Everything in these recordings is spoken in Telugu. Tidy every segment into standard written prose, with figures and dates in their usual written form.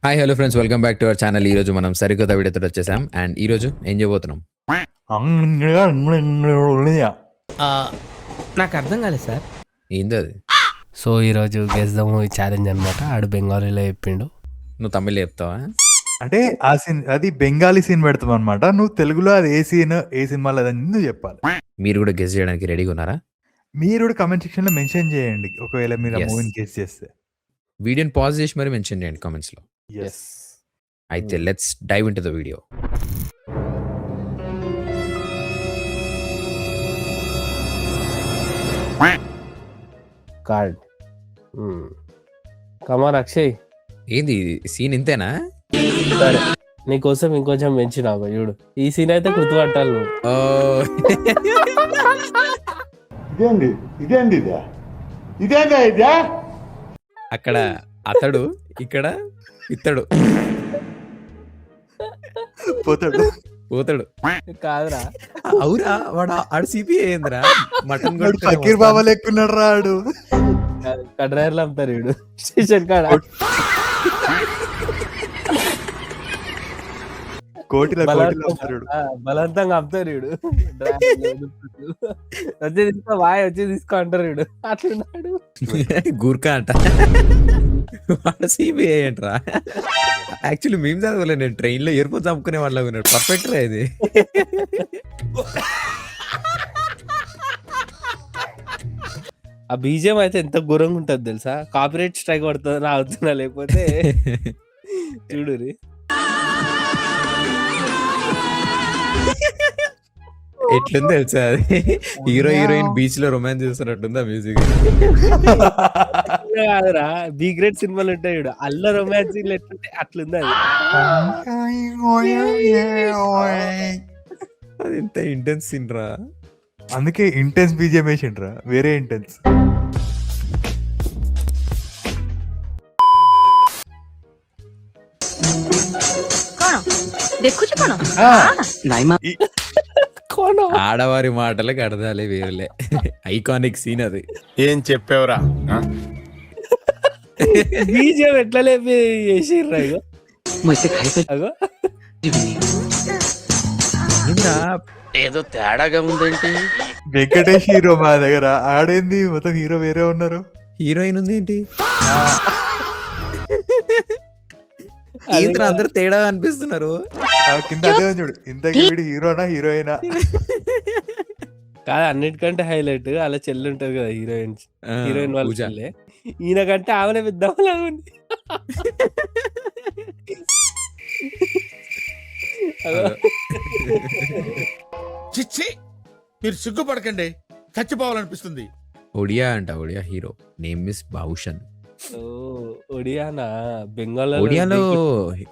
Hi hello friends, welcome back to our channel. ఈ రోజు మనం సరికొత్త వీడియోతో వచ్చేసాం. అండ్ ఈ రోజు ఏం చేయబోతున్నాం? ఆ, నాకు అర్థం కాలేదు సార్. ఏంది అది? సో ఈరోజు గెస్ ద మూవీ ఛాలెంజ్ అనమాట. ఆడు బెంగాలీలో చెప్పిండు. నువ్వు తమిళ్ చెప్తావా? అంటే ఆ సీన్ అది బెంగాలీ సీన్ పెడతాం అనమాట. నువ్వు తెలుగులో అది ఏ సీన్ ఏ సినిమాలో అదని నువ్వు చెప్పాలి. మీరు కూడా గెస్ చేయడానికి రెడీగా ఉన్నారా? మీరు కూడా కమెంట్ సెక్షన్ లో మెన్షన్ చేయండి ఒకవేళ మీరు ఆ Yes. మూవీని గెస్ చేస్తే. వీడియోని పాజ్ చేసి మరి మెన్షన్ చేయండి కామెంట్స్ లో. ఎస్ అయితే let's dive into the video. Card come on Akshay, ఏంది సీన్ ఇంతేనా? సరే నీకోసం ఇంకొంచెం పెంచిన చూడు. ఈ సీన్ అయితే గుర్తుపట్టాలి నువ్వు. ఓ ఇదేందా అక్కడ అతడు, ఇక్కడ ఇతడు పోతాడు. పోతాడు. కాదురా, అవురా, వాడు ఆడు సిపి అయ్యిందిరా. మటన్ వాడు ఫకీర్ బాబా లెక్కున్నాడు రాడు. కడ్రాయర్లు అమ్ముతారు వీడు స్టేషన్ కాడ. కోటిలో వస్తాడు. బలవంతంగా అమ్ముతారు వీడు. వచ్చి తీసుకో వాయ్, వచ్చి తీసుకో అంటారు వీడు. అట్లున్నాడు. గూర్ఖా అంట. వాడు సిబిఐ అంటరా. యాక్చువల్లీ మేము చదవలే, నేను ట్రైన్ లో ఎయిర్పోర్ట్స్ అమ్ముకునే వాళ్ళ ఉన్నాడు. పర్ఫెక్ట్ రా ఇది. ఆ బీజేం అయితే ఎంత ఘోరంగా ఉంటది తెలుసా? కాపీరైట్ స్ట్రైక్ పడుతుంది నా అవుతున్నా, లేకపోతే చూడు రీ. ఎట్లుంది తెలుసా అది? హీరో హీరోయిన్ బీచ్ లో రొమాన్స్ చేస్తున్నట్టుంది ఆ మ్యూజిక్. కాదురా, బి గ్రేడ్ సినిమాలు ఉంటాయి చూడు, అల్ల రొమాన్సింగ్ ఎట్లుంటే అట్లుంది అది. అది ఎంత ఇంటెన్స్ సీన్ రా. అందుకే ఇంటెన్స్ బీజేం వేసిండ్రా, వేరే ఇంటెన్స్. ఆడవారి మాటలకు అర్థాలే వేరులే. ఐకానిక్ సీన్ అది. ఏం చెప్పావురా? బీజేం ఎట్లా లేపి వేసిర్రా ఇగో. అగో ఏదో తేడాగా ఉందేంటి? వెంకటేష్ హీరో మా దగ్గర ఆడేంది, మొత్తం హీరో వేరే ఉన్నారు. హీరోయిన్ ఉంది ఏంటి? ఏంట్రా అందరు తేడా అనిపిస్తున్నారు. కింద అదే ఉంది చూడు, ఇంతకీ వీడు హీరోనా హీరోయినా? కాదు, అన్నిటికంటే హైలైట్ అలా చెల్లి ఉంటది కదా హీరోయిన్. హీరోయిన్ వాళ్ళ పూజ. చెల్లె. ఈయన కంటే ఆమెనే పెద్దలా ఉంది. అగో. చిచ్చి, మీరు సిగ్గుపడకండి, చచ్చిపోవాలనిపిస్తుంది. ఒడియా అంట, Odia hero name is Bhushan. Oh, ఒడియానా? బెంగాల్ ఒడియాలో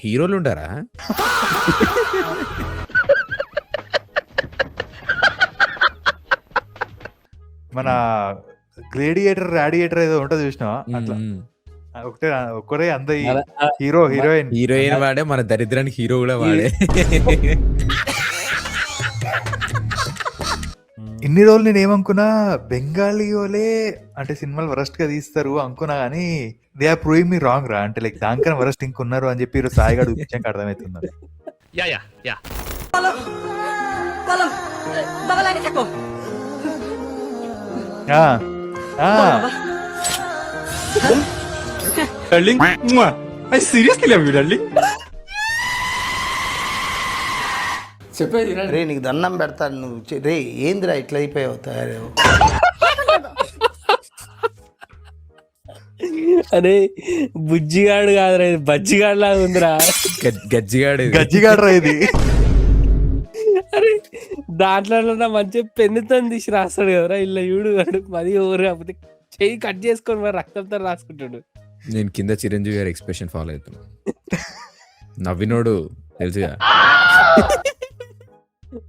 హీరోలు ఉంటారా? మన గ్రేడియేటర్ రాడియేటర్ ఏదో ఉంటది చూసినావా, అట్లా ఒకటే ఒక్కరే అంత హీరో హీరోయిన్. హీరోయిన్ వాడే, మన దరిద్రానికి హీరో కూడా వాడే. ఇన్ని రోజులు నేను ఏమనుకున్నా, బెంగాలీ వాళ్ళే అంటే సినిమాలు వరస్ట్ గా తీస్తారు అనుకున్నా గానీ, they are proving me wrong రా. అంటే లైక్ దానికన్నా వరస్ట్ ఇంకున్నారు అని చెప్పి ఈరోజు సాయిగా చూపించాక అర్థమవుతుంది. రే నీకు దండం పెడతాను, నువ్వు రే ఏందిరా ఇట్లా అయిపోయావు తయారు. అరే బుజ్జిగాడు కాదురా, ఇది బజ్జిగాడు లాగా ఉందిరా. గజ్జిగాడు ఇది. గజ్జిగాడ్రా ఇది. అరే దాంట్లో మంచి పెన్నుతో తీసి రాస్తాడు కదరా, ఇలా చూడు వాడు. మరి ఎవరు కాకపోతే చెయ్యి కట్ చేసుకొని మరి రక్తంతో రాసుకుంటాడు. నేను కింద చిరంజీవి గారి ఎక్స్ప్రెషన్ ఫాలో అవుతున్నా. నవ్వినోడు తెలుసుగా.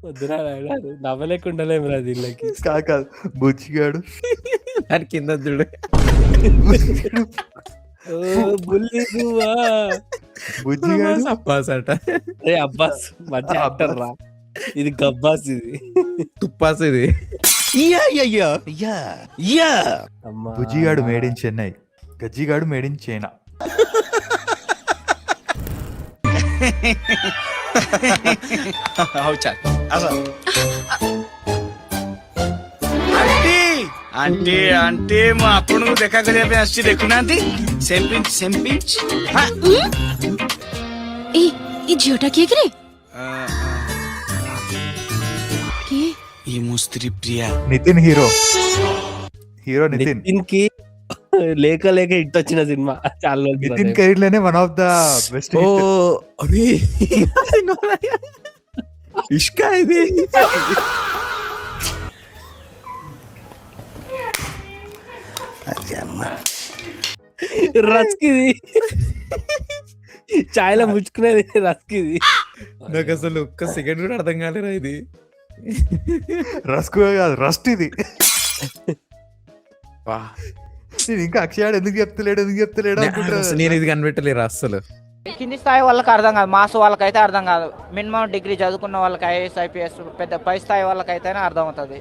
వద్దురా నాయనా, నవ్వలేకుండలేమురా దీనికి. కాదు బుచ్చిగాడు. దాని కింద చూడు. ఓ బుల్లి నువ్వా? బుజ్జిగాడు అబ్బాస్ అట. రే అబ్బాస్ మంచి యాక్టర్ రా. ఇది గబ్బాస్, ఇది తుప్పాస్ ఇది. అమ్మా. బుజ్జిగాడు మేడ్ ఇన్ చెన్నై, గజ్జిగాడు made in China. Aunty aunty ମୁଁ ଆପଣଙ୍କୁ ଦେଖା କରିବା ପାଇଁ ଆସିଛି ଦେଖୁନାହାନ୍ତି ସେମ୍ପିଞ୍ଚ ସେମ୍ପିଞ୍ଚ ଏ ଝିଅଟା କିଏ କିରେ? କିଏ? ये ମୋ ସ୍ତ୍ରୀ ପ୍ରିୟା నితిన్ హీరో నితిన్ నితిన్ కి లేక లేక హిట్ వచ్చిన సినిమా చాలా రోజులు నితిన్ అదే. కెరీర్ లోనే వన్ ఆఫ్ ద బెస్ట్ ఓ అరే ఇష్క ఇది అది అమ్మ రస్కిది చాయ్లో ముచ్చుకునేది రస్కిది. నాకు అసలు ఒక్క సెకండ్ కూడా అర్థం కాలేరా ఇది. రస్క్ కాదు రస్ట్ ఇది. నేను ఇంకా అక్షయాడు ఎందుకు చెప్తలేడు అనుకుంటా. అసలు నేను ఇది కనిపెట్టలేరా అస్సలు. కింది స్థాయి వాళ్ళకి అర్థం కాదు, మాస్ వాళ్ళకైతే అర్థం కాదు. మినిమం డిగ్రీ చదువుకున్న వాళ్ళకి ఐఏఎస్ ఐపీఎస్ పెద్ద పై స్థాయి వాళ్ళకైతేనే అర్థం అవుతుంది.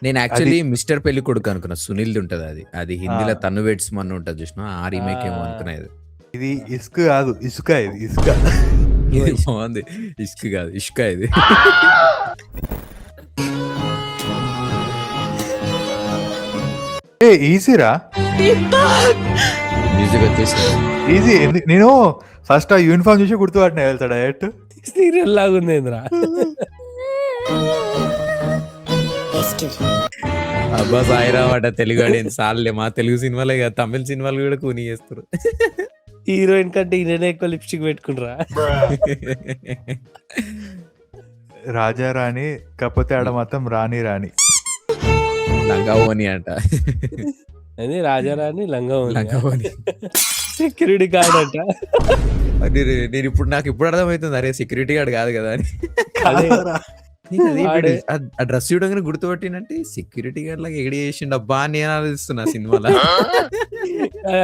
నేను యాక్చువల్లీ మిస్టర్ పెళ్లి కొడుకు అనుకున్నా, సునీల్ ఉంటది అది హిందీలో తన్ను వెడ్స్ మన ఉంటది చూసిన ఆ రీమేక్ ఏమో అనుకునేది. ఇది ఇసుక కాదు ఇసుక, ఇది ఇసుక. ఇది బాగుంది, ఇష్క కాదు ఇష్క ఇది. ఈజీరా మ్యూజిక్ వచ్చేసి ఈజీ. నేను ఫస్ట్ ఆ యూనిఫామ్ చూసి గుర్తుపట్టిన వెళ్తా డైరెక్ట్. సీరియల్ లాగా ఉంది ఏంద్రా. అబ్బా సాయిరా వాట తెలుగు ఆడియన్స్ సార్లే, మా తెలుగు సినిమాలే కాదు తమిళ సినిమాలు కూడా కూని చేస్తారు. హీరోయిన్ కంటే ఈయననే ఎక్కువ లిప్స్టిక్ పెట్టుకుంటారా. రాజా రాణి కాకపోతే ఆడ మాత్రం రాణి లంగా ఓని అంట, అది రాజారాణి లంగా లంగా ఓని. సెక్యూరిటీ గార్డ్ అంట. నేను ఇప్పుడు నాకు ఇప్పుడు అర్థమవుతుంది, అరే సెక్యూరిటీ గార్డ్ కాదు కదా అని. ఆడే. ఆ డ్రెస్ చూడగానే గుర్తుపట్టినంటే సెక్యూరిటీ గార్డ్ లాగా ఎగడి చేసిండు అబ్బా అని నేను ఆలోచిస్తున్నా సినిమాలో.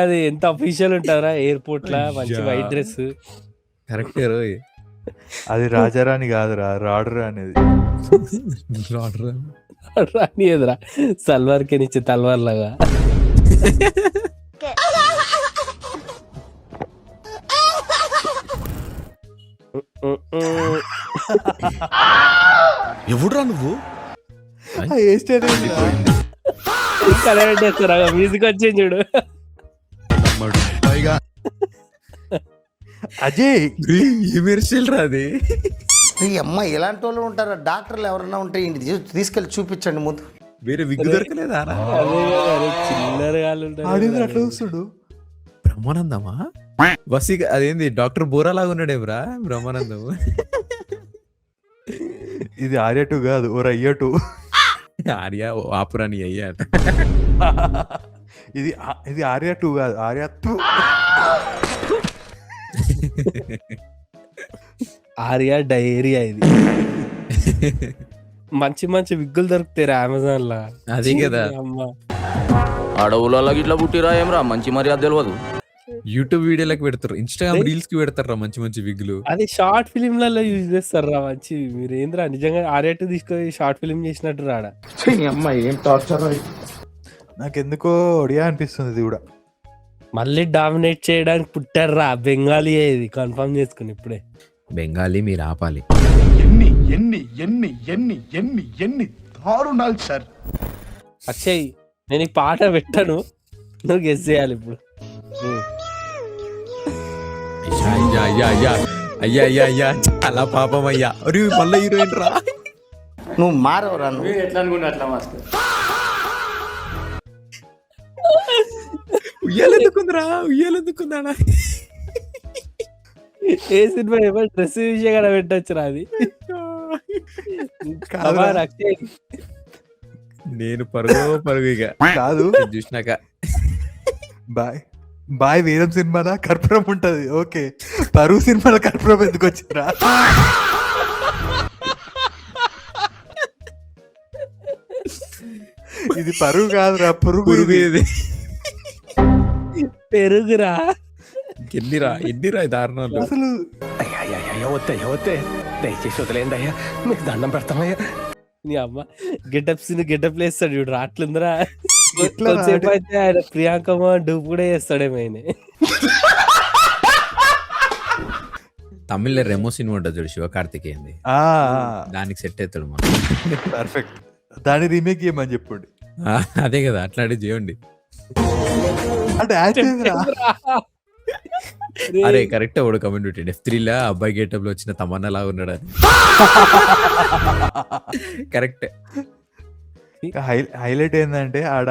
అది ఎంత అఫీషియల్ ఉంటారా ఎయిర్పోర్ట్ లా, మంచి వైట్ డ్రెస్. కరెక్టే రోయ్. అది రాజారాణి కాదురా, రాడు అనేది. రాని ఎదురా సల్వార్ కి నిచ్చే తల్వార్ లాగా. ఎవడురా నువ్వు? మ్యూజిక్ వచ్చింది చూడు. అజయ్ ఏమిర్చిల్రా అది. ఈ అమ్మ ఎలాంటి వాళ్ళు ఉంటారా? డాక్టర్లు ఎవరన్నా ఉంటే ఇంటికి తీసుకెళ్ళి చూపించండి ముందు. వేరే విగ్గు దొరకలేదా? చిల్లర గాళ్ళు ఉంటారు. ఆడింద్ర అట్లా చూస్తుడు. బ్రహ్మానందమా బస్ అదేంది డాక్టర్ బోరా లాగా ఉన్నాడేమ్రా బ్రహ్మానందం. ఇది ఆర్య 2 కాదు, ఓ రయ్య 2. ఆర్య ఆపురాని అయ్యాట. ఇది ఆర్య 2 కాదు, ఆర్య 2. ఆర్యా డైరియా ఇది. మంచి మంచి విగ్గులు దొరుకుతాయి అమెజాన్ లా. అది కదా. అమ్మ అడవులలో ఇట్లా పుట్టిరా ఏమరా మంచి మర్యాద తెలియదు. యూట్యూబ్ వీడియోలకు పెడతారు, ఇన్స్టాగ్రామ్ రీల్స్ కి పెడతారు మంచి మంచి విగ్గులు. అది షార్ట్ ఫిలింలలో యూజ్ చేస్తారు రా మంచి. మీరు ఏంద్రా నిజంగా ఆర్యా 2 తీసుకొని షార్ట్ ఫిలిం చేసినట్టు రాడా. నాకెందుకో ఒడియా అనిపిస్తుంది ఇది కూడా. మళ్ళీ డామినేట్ చేయడానికి పుట్టారా బెంగాలీ ఇది కన్ఫర్మ్ చేసుకుని ఇప్పుడే. బెంగాలీ మీరు ఆపాలి. ఎన్ని ఎన్ని ఎన్ని ఎన్ని ఎన్ని ఎన్ని దారుణాలు సార్. అక్షయ్ నేను ఈ పాట పెట్టాను, నువ్వు గెస్ చేయాలి ఇప్పుడు. అయ్యా అయ్యా అయ్యా అయ్యా అయ్యా అయ్యా చాలా పాపం అయ్యా. అరే మళ్ళీ హీరోయిన్ రా. నువ్వు మారవరా నువ్వు. ఎట్లా అనుకుంటే అట్లా మాస్టర్. ఉయ్యాలెందుకుందిరా, ఉయ్యాలెందుకుందాడా. ఏ సినిమా ఏమో డ్రెస్ విషయం కూడా పెట్టొచ్చురా అది. అక్షయ్ నేను పరుగు ఇక కాదు చూసినాక. బాయ్ వీరం సినిమాలో కర్పూరం ఉంటది, ఓకే. పరువు సినిమాలో కర్పూరం ఎందుకు వచ్చిందిరా? ఇది పరువు కాదురా, పురుగు ఇది. పెరుగురా. ఎన్నిరా దారుణాలు అసలు. దయచేసి వదిలేందయ్యా, మీకు దండం పెడతామయ్యా. నీ అమ్మ గెటప్ వేస్తాడు చూడు అట్లుందిరా. ఎట్లా కొంతసేపు అయితే ఆయన ప్రియాంకమ్మ డూప్ కూడా చేస్తాడేమో ఆయన. తమిళ్లో రెమో సినిమా ఉంటుంది చూడు శివకార్తికేయంది, దానికి సెట్ అవుతాడు మనం. పర్ఫెక్ట్. దాన్ని రీమేక్ చేయమని చెప్పండి. అదే కదా అట్లాంటి చేయండి. అంటే యాక్చువల్గా అరే కరెక్ట్ వాడు కమెంట్ పెట్టండి F3 అబ్బాయి గేటప్ లో వచ్చిన తమన్నా లాగా ఉన్నాడు అని. కరెక్ట్. హైలైట్ ఏంటంటే ఆడ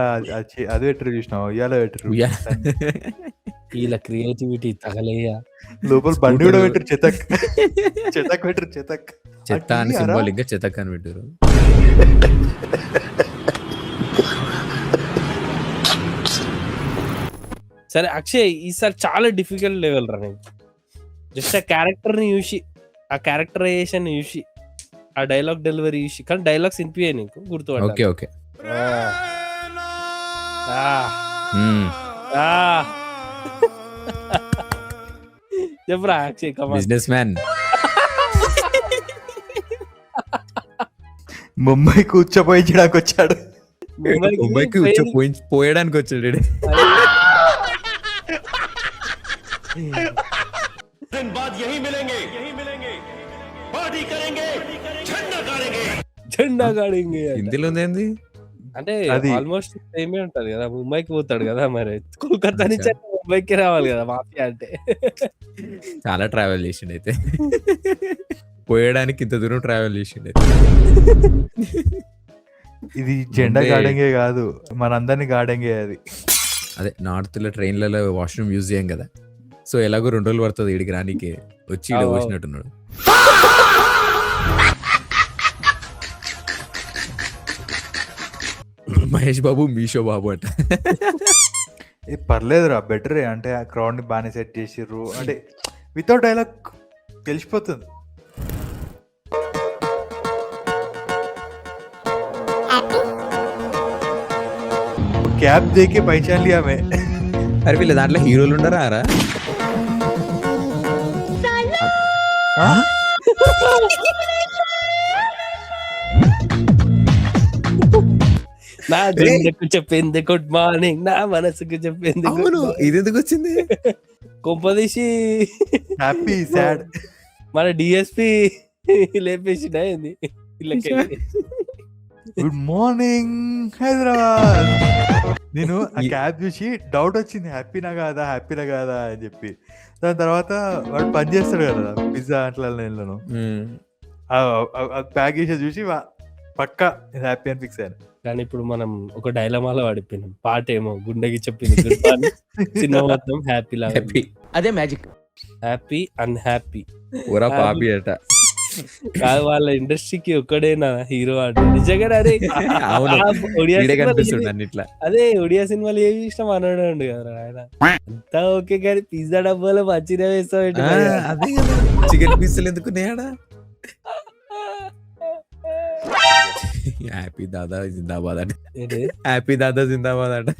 అది పెట్టరు చూసినావు, ఉయ్యాల పెట్టరు, వీళ్ళ క్రియేటివిటీ తగలేయ. లోపల బండి కూడా పెట్టరు, చెతక్ చెతక్ పెట్టరు, చెతక్ చెత్త అని సింబాల్ ఇంకా చెతక్ అని పెట్టారు. సరే అక్షయ్, ఈసారి చాలా డిఫికల్ట్ లెవెల్ రా. నేను జస్ట్ ఆ క్యారెక్టర్ ని చూసి, ఆ క్యారెక్టరైజేషన్ చూసి, ఆ డైలాగ్ డెలివరీ చూసి, కానీ డైలాగ్స్ వినిపించాయి నీకు గుర్తుపట్ట. Okay okay. చెప్పరా Akshay, come on. Businessman Mumbai కూర్చోపోయించడానికి వచ్చాడు. ముంబైకి పోయడానికి వచ్చాడు ఈడు. జెండా గాడింగ్ హిందీలో ఏంది అంటే అది- ఆల్మోస్ట్ సేమే ఉంటది కదా. ముంబైకి పోతాడు కదా, మరి కోల్కతా నుంచి ముంబైకి రావాలి కదా మాఫియా అంటే. చాలా ట్రావెల్ చేసిండు అయితే. పోయడానికి ఇంత దూరం ట్రావెల్ చేసిండు అయితే. ఇది జెండా ముంబై- గార్డెంగే కాదు, మనందరినీ గార్డెంగే అది. అదే నార్త్ లో ట్రైన్లలో వాష్రూమ్ యూజ్ చేయం కదా, సో ఎలాగో 2 రోజులు పడుతుంది ఇడికి రానికి, వచ్చి ఈడ పోసినట్టున్నాడు. మహేష్ బాబు మీషో బాబు అంట. పర్లేదురా, బెటరే. అంటే ఆ క్రౌడ్ ని బాగానే సెట్ చేసిర్రు. అంటే వితౌట్ డైలాగ్ తెలిసిపోతుంది. క్యాబ్ దేకే పైచాన్ లియా మే. అరే వీళ్ళ దాంట్లో హీరోలు ఉండరా రా? నా గుండెకు చెప్పింది గుడ్ మార్నింగ్, నా మనసుకు చెప్పింది good అవును, morning. ఇది ఎందుకు వచ్చింది? కొంపదీసి హ్యాపీ సాడ్. మన డిఎస్పి లేపేసిన ఏంది వీళ్ళకి. Good morning Hyderabad. నేను ఆ క్యాబ్ చూసి డౌట్ వచ్చింది, హ్యాపీనా కాదా అని చెప్పి. దాని తర్వాత వాడు పని చేస్తాడు కదా పిజ్జా అట్లా నేను ప్యాక్ చేసి చూసి పక్కా హ్యాపీ అని ఫిక్స్ అయ్యాను. కానీ ఇప్పుడు మనం ఒక డైలమాలో పడిపోయినాం. పాట ఏమో గుండెకి చెప్పింది గుడ్ మార్నింగ్, సినిమా మొత్తం హ్యాపీ లాగా. హ్యాపీ అదే మ్యాజిక్. హ్యాపీ అన్హ్యాపీ ఊరా పాపి అట. కాదు, వాళ్ళ ఇండస్ట్రీకి ఒక్కడేనా హీరో అంటే నిజంగా. అదే అవును, ఆ ఒడియా ఈడే సినిమాలు కనిపిస్తుండే ఏవి- అన్నిట్లా. అదే ఒడియా సినిమాలు ఏమి ఇష్టం అనడు కదా ఆయన. అంతా ఓకే కానీ పిజ్జా డబ్బాలో మంచిగా వేస్తావు ఏంటి ఆ, మరి? అదే కదా, చికెన్ పీసులు ఎందుకు నేడా? హ్యాపీ దాదా జిందాబాద్ అంట. ఏంటి? హ్యాపీ దాదా జిందాబాద్ అంట.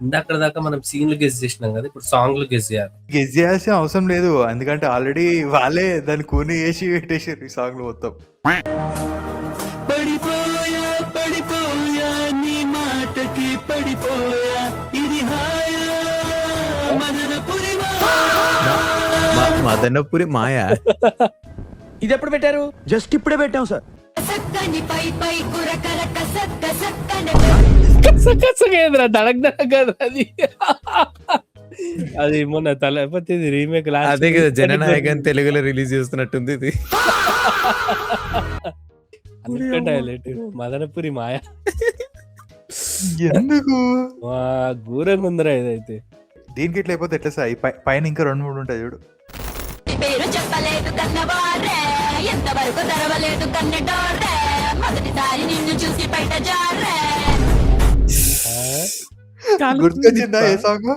ఇందాక దాకా మనం సీన్లు గెస్ చేసినాం కదా, ఇప్పుడు సాంగ్లు గెస్ చేయాలి. గెస్ చేయాల్సిన అవసరం లేదు, ఎందుకంటే ఆల్రెడీ వాళ్ళే దాన్ని కూని వేసి పెట్టేసారు ఈ సాంగ్ లో మొత్తం. మదనపురి మాయా. ఇది ఎప్పుడు పెట్టారు? జస్ట్ ఇప్పుడే పెట్టాం సార్. కసకసకేంద్రా, దడక్ దడక్ కదా అది. అది మొన్న తలపతి రీమేక్ అదే కదా, జననాయకన్ తెలుగులో రిలీజ్ చేస్తున్నట్టుంది ఇది. హైలైట్ మదనపురి మాయ. ఎందుకు ఘోరంగా ఉందిరా ఇదైతే. దీనికి ఇట్లా అయిపోతే ఎట్లా సార్? పైన ఇంకా 2-3 ఉంటాయి చూడు. పేరు చెప్పలేదు కన్నవారే, ఎంతవరకు తెరవలేదు కన్నెడోరే, మొదటిసారి నిన్ను చూసి బయట జారే. గుర్తొచ్చిందా ఏ సాంగ్?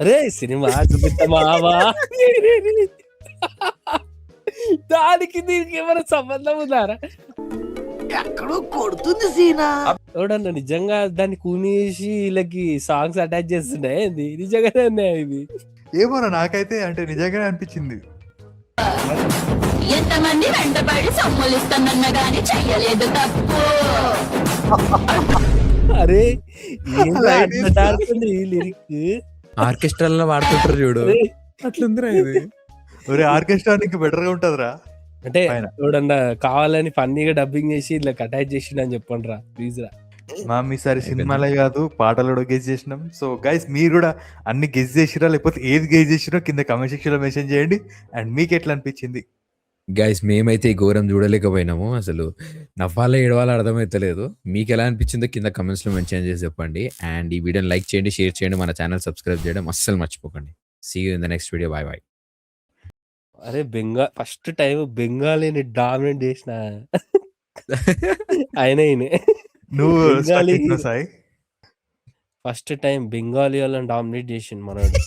అరే సినిమా చూపిస్తామావా, దానికి దీనికి ఏమైనా సంబంధం ఉందారా? ఎక్కడో కొడుతుంది సీనా. ఎవడన్నా నిజంగా దాన్ని కూనేసి వీళ్ళకి సాంగ్స్ అటాచ్ చేస్తుండే ఏంది? నిజంగానే ఉన్నాయి ఇది. ఏమోనా, నాకైతే అంటే నిజంగానే అనిపించింది. ఎంతమంది వెంటబడి సొమ్ములిస్తానన్న గాని చెయ్యలేదు తప్పు. అరే లిరిక్ ఆర్కెస్ట్రాల్లో వాడుతుంటారు చూడు, అట్లుందిరా ఇది. ఒరే ఆర్కెస్ట్రా నీకు బెటర్ గా ఉంటదిరా. అంటే పైన. చూడన్నా కావాలని ఫన్నీగా డబ్బింగ్ చేసి ఇలా అటాచ్ చేసిండు అని చెప్పండి రా ప్లీజ్ రా. మా ఈసారి సినిమాలే కాదు పాటలు కూడా గెస్ చేసినాం. సో గైస్ మీరు కూడా అన్ని గెస్ చేసిరా లేకపోతే ఏది గెస్ చేసిరో కింద కమెంట్ సెక్షన్ లో మెన్షన్ చేయండి. అండ్ మీకు ఎట్లా అనిపించింది? గైస్ మేమైతే ఈ ఘోరం చూడలేకపోయినాము, అసలు నవ్వాలో ఏడవాలో అర్థమైతలేదు. మీకు ఎలా అనిపించిందో కింద కమెంట్స్ లో మెన్షన్ చేసి చెప్పండి. అండ్ ఈ వీడియోని లైక్ చేయండి, షేర్ చేయండి, మన ఛానల్ సబ్స్క్రైబ్ చేయడం అస్సలు మర్చిపోకండి. See you in the next video. Bye bye. అరే ఫస్ట్ టైం బెంగాలీని డామినేట్ చేసిన ఆయనే నువ్వు బెంగాలీ stuck అయినావు సాయి. ఫస్ట్ టైం బెంగాలీ వాళ్ళని డామినేట్ చేసిండు మనోడు.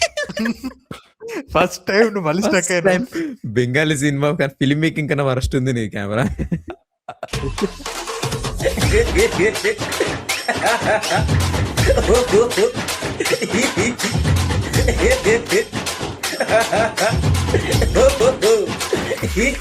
ఫస్ట్ టైం నువ్వు మళ్ళీ స్టక్ అయినా. బెంగాలీ సినిమా కానీ ఫిల్మ్ మేకింగ్ కన్నా వరస్ట్ ఉంది నీ కెమెరా. Hit